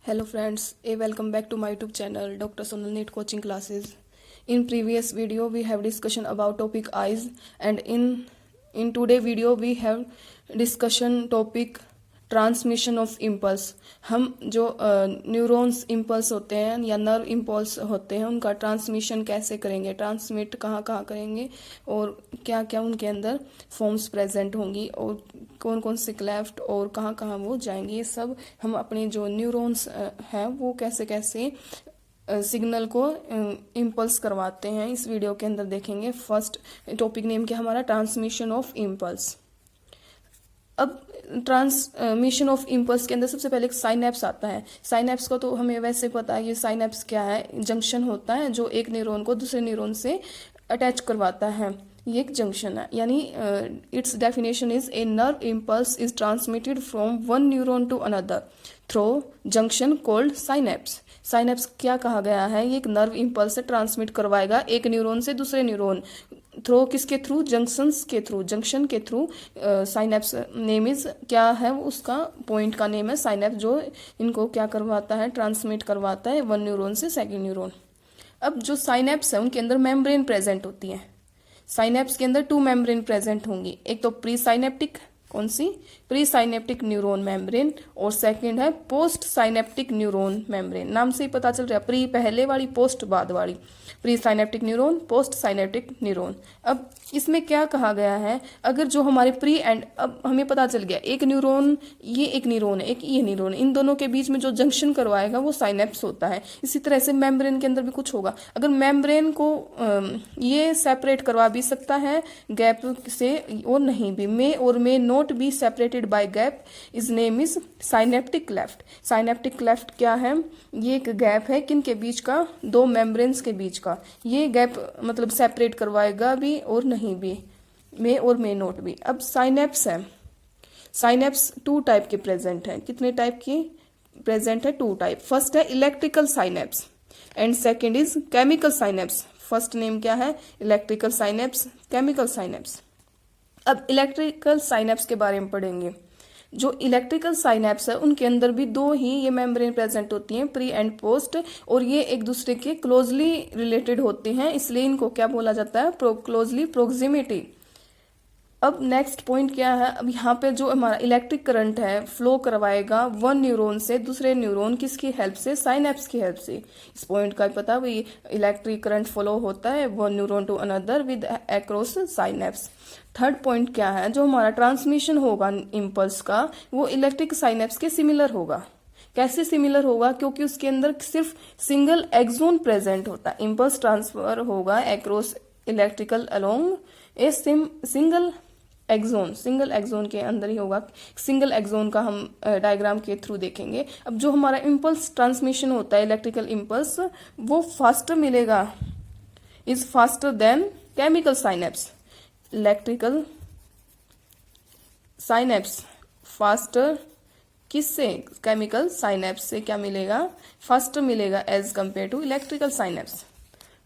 Hello friends, welcome back to my YouTube channel Dr. Sonal NEET Coaching Classes. In previous video we have discussion about topic eyes, and in today video we have discussion topic transmission of impulse. हम जो neurons impulse होते हैं या nerve impulse होते हैं उनका transmission कैसे करेंगे, ट्रांसमिट कहाँ कहाँ करेंगे और क्या क्या उनके अंदर फॉर्म्स प्रेजेंट होंगी और कौन कौन से क्लेफ्ट और कहाँ कहाँ वो जाएंगे, ये सब हम अपने जो न्यूरॉन्स हैं वो कैसे कैसे सिग्नल को इम्पल्स करवाते हैं इस वीडियो के अंदर देखेंगे। फर्स्ट टॉपिक नेम क्या हमारा ट्रांसमिशन ऑफ इम्पल्स। अब ट्रांसमिशन ऑफ इम्पल्स के अंदर सबसे पहले एक साइनेप्स आता है। साइनेप्स का तो हमें वैसे पता है, ये साइनेप्स क्या है, जंक्शन होता है जो एक न्यूरॉन को दूसरे न्यूरॉन से अटैच करवाता है, ये एक जंक्शन है। यानी it's definition is a nerve impulse is transmitted from one neuron to another through junction called synapse. Synapse क्या कहा गया है, ये एक नर्व इम्पल्स से ट्रांसमिट करवाएगा एक न्यूरॉन से दूसरे न्यूरॉन थ्रू, किसके थ्रू, जंक्शंस के थ्रू, जंक्शन के थ्रू। साइनेप्स नेम इज क्या है, उसका पॉइंट का नेम है साइनेप्स, जो इनको क्या करवाता है, ट्रांसमिट करवाता है वन न्यूरॉन से सेकंड न्यूरॉन। अब जो साइनेप्स है उनके अंदर मेम्ब्रेन प्रेजेंट होती है। साइनेप्स के अंदर 2 मेम्ब्रेन प्रेजेंट होंगी, एक तो प्री साइनेप्टिक, कौन सी, प्री साइनेप्टिक न्यूरॉन मेम्ब्रेन, और सेकंड है पोस्ट साइनेप्टिक न्यूरॉन मेम्ब्रेन। नाम से ही पता चल रहा है, प्री पहले वाली, पोस्ट बाद वाली। Pre synaptic neuron, post synaptic neuron. अब इसमें क्या कहा गया है, अगर जो हमारे प्री एंड, अब हमें पता चल गया एक न्यूरॉन, ये एक न्यूरॉन है, एक ये न्यूरॉन है, इन दोनों के बीच में जो जंक्शन करवाएगा वो साइनेप्स होता है। इसी तरह से मेम्ब्रेन के अंदर भी कुछ होगा। अगर मेम्ब्रेन को ये सेपरेट करवा भी सकता है गैप से और नहीं भी, मे और may not be separated by gap, is name is synaptic cleft. Synaptic cleft क्या है, ये एक गैप है किन के बीच का, 2 मेम्ब्रेन्स के बीच का। ये गैप मतलब सेपरेट करवाएगा भी और नहीं भी, मे और मे नॉट भी। अब साइनेप्स है, साइनेप्स 2 टाइप के प्रेजेंट है। कितने टाइप की प्रेजेंट है, 2 टाइप। फर्स्ट है electrical synapse and second is chemical synapse. First name क्या है, इलेक्ट्रिकल साइनेप्स, केमिकल साइनेप्स। अब इलेक्ट्रिकल साइनेप्स के बारे में पढ़ेंगे। जो इलेक्ट्रिकल साइनेप्स है उनके अंदर भी 2 ही ये मेम्ब्रेन प्रेजेंट होती हैं, प्री एंड पोस्ट, और ये एक दूसरे के क्लोजली रिलेटेड होते हैं, इसलिए इनको क्या बोला जाता है, क्लोजली प्रोक्सिमिटी। अब नेक्स्ट पॉइंट क्या है, अब यहाँ पे जो हमारा इलेक्ट्रिक करंट है फ्लो करवाएगा वन न्यूरॉन से दूसरे न्यूरॉन, किसकी हेल्प से, साइनेप्स की हेल्प से। इस पॉइंट का पता भाई, इलेक्ट्रिक करंट फ्लो होता है one neuron to another with across synapse. Third point क्या है, जो हमारा ट्रांसमिशन होगा इम्पल्स का वो इलेक्ट्रिक साइनेप्स के सिमिलर होगा। कैसे सिमिलर होगा, क्योंकि उसके अंदर सिर्फ सिंगल एक्सोन प्रेजेंट होता है। इम्पल्स ट्रांसफर होगा across electrical along a single axon, single axon के अंदर ही होगा। सिंगल एक्सोन का हम डायग्राम के थ्रू देखेंगे। अब जो हमारा इम्पल्स ट्रांसमिशन होता है इलेक्ट्रिकल इम्पल्स, वो फास्टर मिलेगा, is faster than chemical synapse. Electrical synapse faster किससे, केमिकल साइनेप्स से क्या मिलेगा, फास्टर मिलेगा as compare to electrical synapse.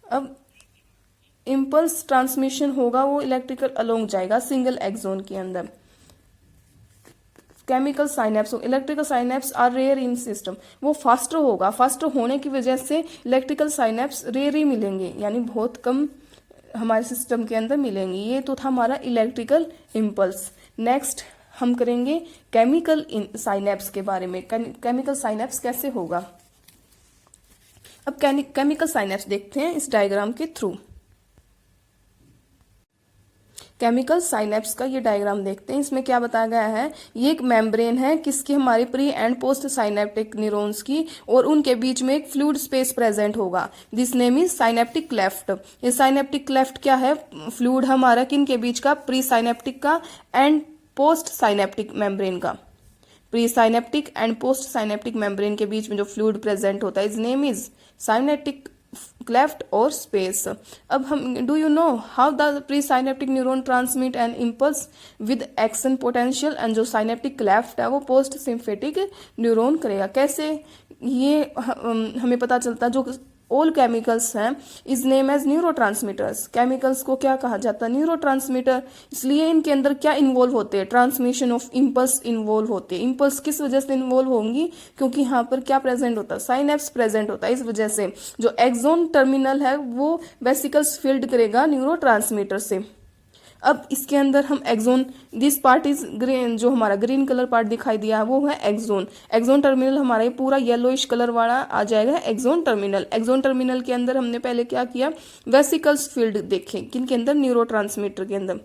अब इम्पल्स ट्रांसमिशन होगा वो इलेक्ट्रिकल अलोंग जाएगा सिंगल एक्सोन के अंदर। Chemical synapse, electrical synapse are rare in system, वो फास्टर होगा, फास्टर होने की वजह से इलेक्ट्रिकल साइनेप्स रेयर ही मिलेंगे, यानी बहुत कम हमारे सिस्टम के अंदर मिलेंगे। ये तो था हमारा इलेक्ट्रिकल इम्पल्स। नेक्स्ट हम करेंगे केमिकल साइनेप्स के बारे में। केमिकल साइनेप्स कैसे होगा, अब केमिकल साइनेप्स देखते हैं इस डायग्राम के थ्रू। केमिकल साइनेप्स का ये डायग्राम देखते हैं। इसमें क्या बताया गया है, ये एक मेम्ब्रेन है किसकी, हमारी pre and post synaptic neurons की, और उनके बीच में एक फ्लूइड स्पेस प्रेजेंट होगा। This name is synaptic cleft. ये साइनेप्टिक क्लेफ्ट क्या है, फ्लूइड हमारा किन के बीच का, प्री साइनेप्टिक का एंड पोस्ट साइनेप्टिक मेम्ब्रेन का। Pre synaptic and post synaptic membrane के बीच में जो फ्लूइड प्रेजेंट होता है, is name is synaptic cleft और स्पेस। अब हम, do you know how the pre synaptic neuron transmit an impulse with action potential, and जो साइनेप्टिक क्लेफ्ट है वो पोस्ट सिम्फेटिक न्यूरॉन करेगा। कैसे, ये हमें पता चलता है, जो ऑल केमिकल्स हैं is name as neurotransmitters. Chemicals को क्या कहा जाता है? न्यूरोट्रांसमीटर। इसलिए इनके अंदर क्या इन्वॉल्व होते हैं? ट्रांसमिशन ऑफ इम्पल्स इन्वॉल्व होते हैं। इम्पल्स किस वजह से इन्वॉल्व होंगी? क्योंकि यहाँ पर क्या प्रेजेंट होता है? साइनेप्स प्रेजेंट होता है। इस वजह से जो एक्सोन टर्मिनल है वो वेसिकल्स फील्ड करेगा न्यूरोट्रांसमीटर से। अब इसके अंदर हम axon, this part is green, जो हमारा ग्रीन कलर पार्ट दिखाई दिया है वो है एक्सोन। एक्सोन टर्मिनल हमारा ये पूरा येलोइश कलर वाला आ जाएगा एक्सोन टर्मिनल। एक्सोन टर्मिनल के अंदर हमने पहले क्या किया? वेसिकल्स फील्ड देखे। किन के अंदर? न्यूरोट्रांसमीटर के अंदर।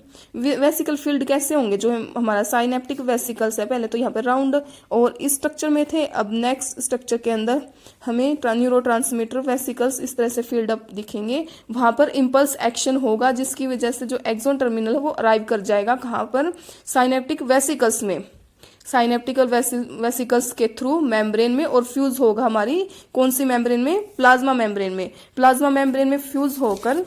वेसिकल फील्ड कैसे होंगे? जो हमारा साइनेप्टिक वेसिकल्स है, पहले तो यहाँ पे राउंड और इस स्ट्रक्चर में थे, अब नेक्स्ट स्ट्रक्चर के अंदर हमें न्यूरोट्रांसमीटर वेसिकल्स इस तरह से फील्ड अप दिखेंगे। वहां पर इम्पल्स एक्शन होगा जिसकी वजह से जो एक्सोन टर्मिनल वो अराइव कर जाएगा कहां पर? साइनेप्टिक वेसिकल्स में। साइनेप्टिकल वेसिकल्स के थ्रू मेम्ब्रेन में और फ्यूज होगा हमारी कौन सी मेम्ब्रेन में? प्लाज्मा मेम्ब्रेन में। प्लाज्मा मेम्ब्रेन में फ्यूज होकर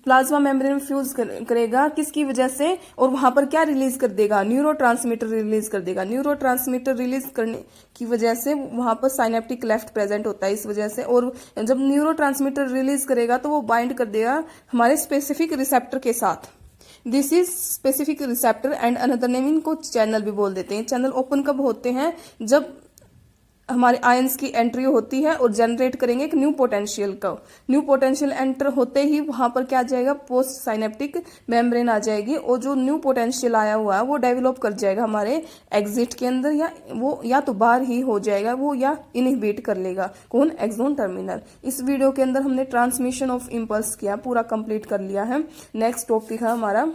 प्लाज्मा मेम्ब्रेन में फ्यूज करेगा किसकी वजह से? और वहां पर क्या रिलीज कर देगा? न्यूरोट्रांसमीटर रिलीज कर देगा। न्यूरोट्रांसमीटर रिलीज करने की वजह से वहां पर साइनेप्टिक लेफ्ट प्रेजेंट होता है इस वजह से। और जब न्यूरोट्रांसमीटर रिलीज करेगा तो वो बाइंड कर देगा हमारे स्पेसिफिक रिसेप्टर के साथ। This is specific receptor and another name, इनको चैनल भी बोल देते हैं। चैनल ओपन कब होते हैं? जब हमारे आयंस की एंट्री होती है और जनरेट करेंगे एक न्यू पोटेंशियल का। न्यू पोटेंशियल एंटर होते ही वहां पर क्या आ जाएगा? पोस्ट साइनेप्टिक मेम्ब्रेन आ जाएगी और जो न्यू पोटेंशियल आया हुआ है वो डेवलप कर जाएगा हमारे एग्जिट के अंदर, या वो या तो बाहर ही हो जाएगा वो, या इनहिबिट कर लेगा। कौन? Axon terminal. इस वीडियो के अंदर हमने ट्रांसमिशन ऑफ इम्पल्स किया, पूरा कंप्लीट कर लिया है। नेक्स्ट टॉपिक है हमारा